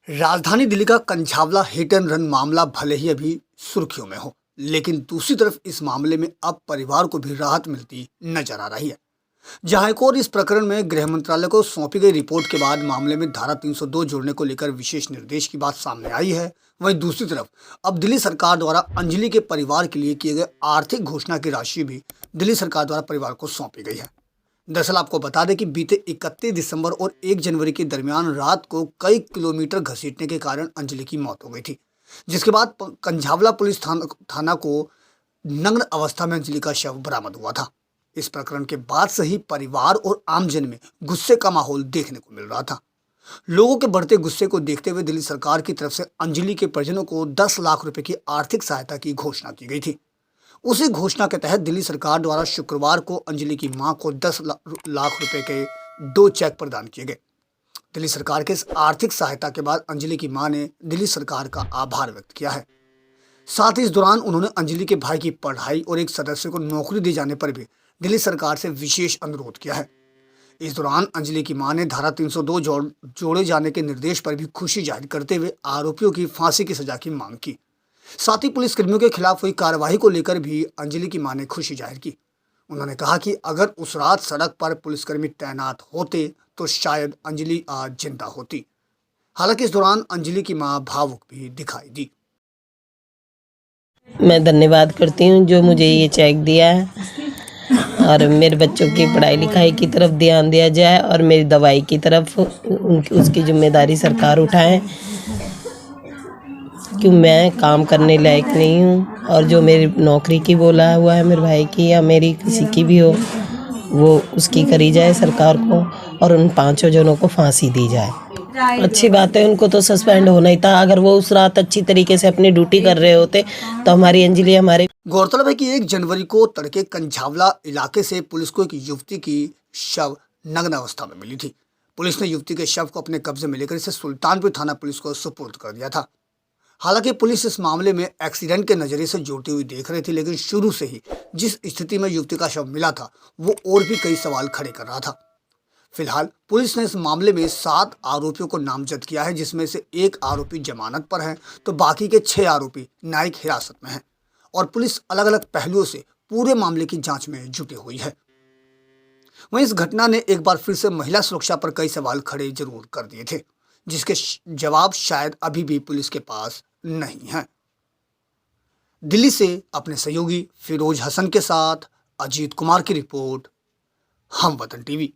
राजधानी दिल्ली का Kanjhawala hit and run मामला भले ही अभी सुर्खियों में हो, लेकिन दूसरी तरफ इस मामले में अब परिवार को भी राहत मिलती नजर आ रही है। जहां एक और इस प्रकरण में गृह मंत्रालय को सौंपी गई रिपोर्ट के बाद मामले में धारा 302 जोड़ने को लेकर विशेष निर्देश की बात सामने आई है। वहीं दूसरी तरफ अब दिल्ली सरकार द्वारा अंजलि के परिवार के लिए किए गए आर्थिक घोषणा की राशि भी दिल्ली सरकार द्वारा परिवार को सौंपी गई है। दरअसल आपको बता दें कि बीते 31 दिसंबर और 1 जनवरी के दरमियान रात को कई किलोमीटर घसीटने के कारण अंजलि की मौत हो गई थी, जिसके बाद कंझावला पुलिस थाना को नग्न अवस्था में अंजलि का शव बरामद हुआ था। इस प्रकरण के बाद से ही परिवार और आमजन में गुस्से का माहौल देखने को मिल रहा था। लोगों के बढ़ते गुस्से को देखते हुए दिल्ली सरकार की तरफ से अंजलि के परिजनों को 10 लाख रुपए की आर्थिक सहायता की घोषणा की गई थी। उसी घोषणा के तहत दिल्ली सरकार द्वारा शुक्रवार को अंजलि की मां को 10 लाख रुपए के 2 चेक प्रदान किए गए। दिल्ली सरकार के इस आर्थिक सहायता के बाद अंजलि की मां ने दिल्ली सरकार का आभार व्यक्त किया है। साथ ही इस दौरान उन्होंने अंजलि के भाई की पढ़ाई और एक सदस्य को नौकरी दिए जाने पर भी दिल्ली सरकार से विशेष अनुरोध किया है। इस दौरान अंजलि की मां ने धारा 302 जोड़े जाने के निर्देश पर भी खुशी जाहिर करते हुए आरोपियों की फांसी की सजा की मांग की। साथ ही पुलिसकर्मियों के खिलाफ हुई कार्रवाई को लेकर भी अंजलि की मां ने खुशी जाहिर की। उन्होंने कहा कि अगर उस रात सड़क पर पुलिसकर्मी तैनात होते तो शायद अंजलि आज जिंदा होती। हालांकि इस दौरान अंजलि की मां भावुक भी दिखाई दी। मैं धन्यवाद करती हूँ जो मुझे ये चेक दिया है और मेरे बच्चों की पढ़ाई लिखाई की तरफ ध्यान दिया जाए और मेरी दवाई की तरफ उसकी जिम्मेदारी सरकार उठाए, क्योंकि मैं काम करने लायक नहीं हूँ और जो मेरी नौकरी की बोला हुआ है मेरे भाई की या मेरी किसी की भी हो वो उसकी करी जाए सरकार को और उन 5 जनों को फांसी दी जाए। अच्छी बात है, उनको तो सस्पेंड होना ही था। अगर वो उस रात अच्छी तरीके से अपनी ड्यूटी कर रहे होते तो हमारी अंजलि हमारे। गौरतलब है कि 1 जनवरी को तड़के कंझावला इलाके से पुलिस को एक युवती की शव नग्न अवस्था में मिली थी। पुलिस ने युवती के शव को अपने कब्जे में लेकर इसे सुल्तानपुर थाना पुलिस को सुपुर्द कर दिया था। हालांकि पुलिस इस मामले में एक्सीडेंट के नजरिए से जोड़ती हुई देख रही थी, लेकिन शुरू से ही जिस स्थिति में युवती का शव मिला था वो और भी कई सवाल खड़े कर रहा था। फिलहाल पुलिस ने इस मामले में 7 आरोपियों को नामजद किया है, जिसमें से 1 आरोपी जमानत पर है तो बाकी के 6 आरोपी न्यायिक हिरासत में हैं और पुलिस अलग अलग पहलुओं से पूरे मामले की जांच में जुटी हुई है। वहीं इस घटना ने एक बार फिर से महिला सुरक्षा पर कई सवाल खड़े जरूर कर दिए थे, जिसके जवाब शायद अभी भी पुलिस के पास नहीं है। दिल्ली से अपने सहयोगी फिरोज हसन के साथ अजीत कुमार की रिपोर्ट, हम वतन टीवी।